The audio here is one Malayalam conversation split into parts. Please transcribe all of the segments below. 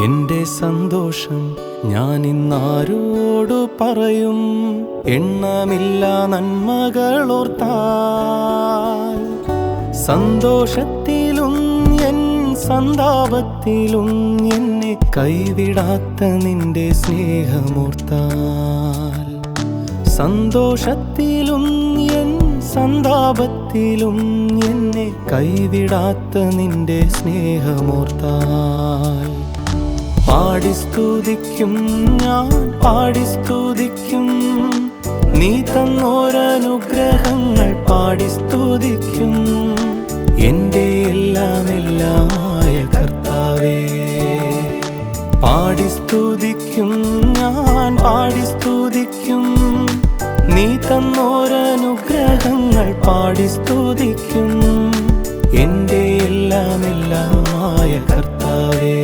എന്റെ സന്തോഷം ഞാൻ ഇന്നാരോടു പറയും? എണ്ണമില്ല നന്മകളോർത്താൽ. സന്തോഷത്തിലും എൻ സന്താപത്തിലും എന്നെ കൈവിടാത്ത നിന്റെ സ്നേഹമോർത്താൽ. സന്തോഷത്തിലും എൻ സന്താപത്തിലും എന്നെ കൈവിടാത്ത നിന്റെ സ്നേഹമോർത്താൽ. പാടി സ്തുതിക്കും, ഞാൻ പാടി സ്തുതിക്കും, നീ തന്നോരനുഗ്രഹങ്ങൾ പാടി സ്തുതിക്കും. എൻ്റെ എല്ലാമെല്ലാമായ കർത്താവേ, പാടി സ്തുതിക്കും, ഞാൻ പാടി സ്തുതിക്കും, നീ തന്നോരനുഗ്രഹങ്ങൾ പാടി സ്തുതിക്കും. എൻ്റെ എല്ലാമെല്ലാമായ കർത്താവേ.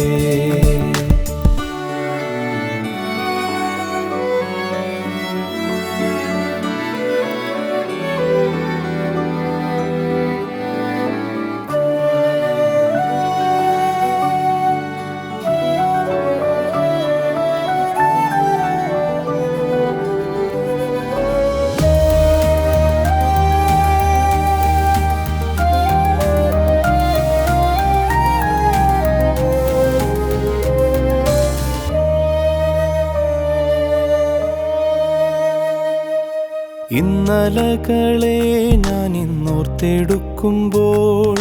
ഇന്നലകളെ ഞാൻ ഇന്നോർത്തെടുക്കുമ്പോൾ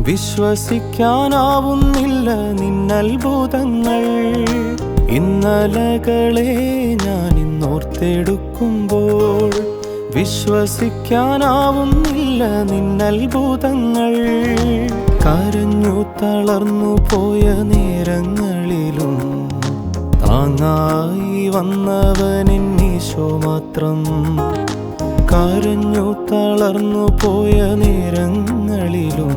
വിശ്വസിക്കാനാവുന്നില്ല നിന്നത്ഭുതങ്ങൾ. ഇന്നലകളെ ഞാൻ ഇന്നോർത്തെടുക്കുമ്പോൾ വിശ്വസിക്കാനാവുന്നില്ല നിന്നത്ഭുതങ്ങൾ. കരഞ്ഞു തളർന്നു പോയ നേരങ്ങളിലും താങ്ങായി വന്നവനെന്നീശോ മാത്രം. കരഞ്ഞു തളർന്നു പോയ നേരങ്ങളിലും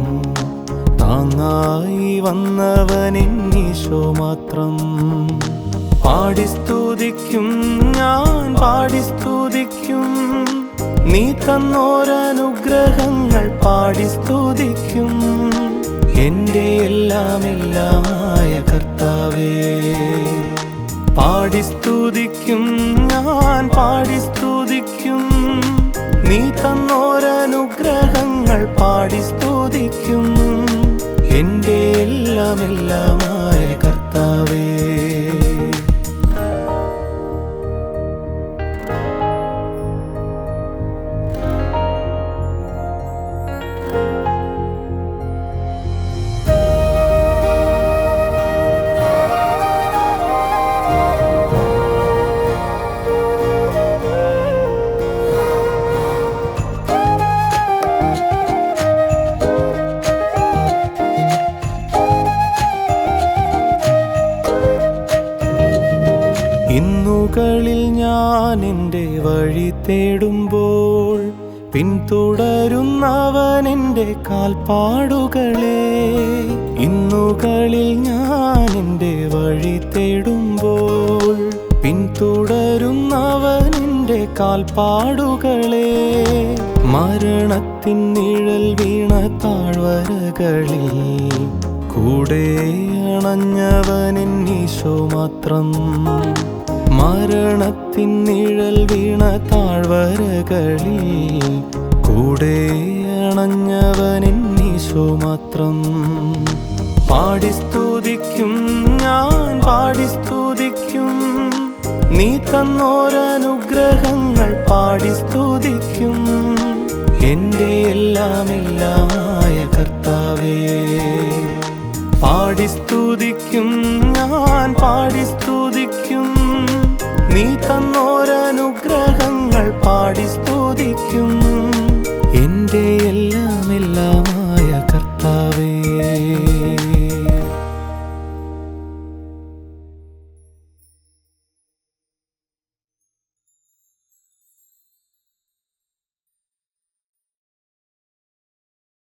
താങ്ങായി വന്നവനെന്നീശോ മാത്രം. പാടി സ്തുതിക്കും, ഞാൻ പാടി സ്തുതിക്കും, നീ തന്നോരനുഗ്രഹങ്ങൾ പാടി സ്തുതിക്കും. എൻ്റെ എല്ലാമെല്ലാമായ കർത്താവേ, പാടി സ്തുതിക്കും, ഞാൻ പാടി സ്തുതിക്കും, നീ തന്നോരനുഗ്രഹങ്ങൾ പാടി സ്തുതിക്കും. എൻ്റെ എല്ലാമെല്ലാമായ കർത്താവേ. ഇന്നുകളിൽ ഞാൻ എൻ്റെ വഴി തേടുമ്പോൾ പിന്തുടരുന്നവൻ എൻ്റെ കാൽപ്പാടുകളെ. ഇന്നുകളിൽ ഞാൻ എൻ്റെ വഴി തേടുമ്പോൾ പിന്തുടരുന്നവൻ എൻ്റെ കാൽപ്പാടുകളെ. മരണത്തിൻ നിഴൽ വീണ താഴ്വരകളിൽ കൂടെ അണഞ്ഞവനെന്നീശോ മാത്രം. മരണത്തിൻ നിഴൽ വീണ താഴ്വരകളിൽ കൂടെ അണഞ്ഞവനെന്നീശോ മാത്രം. പാടി സ്തുതിക്കും, ഞാൻ പാടി സ്തുതിക്കും, നീ തന്നോരനുഗ്രഹങ്ങൾ പാടി സ്തുതിക്കും. എൻ്റെ എല്ലാമെല്ലാമായ കർത്താവേ, പാടി സ്തുതിക്കും, ഞാൻ പാടി സ്തുതിക്കും, നീ തന്നോരനുഗ്രഹങ്ങൾ പാടി സ്തുതിക്കും.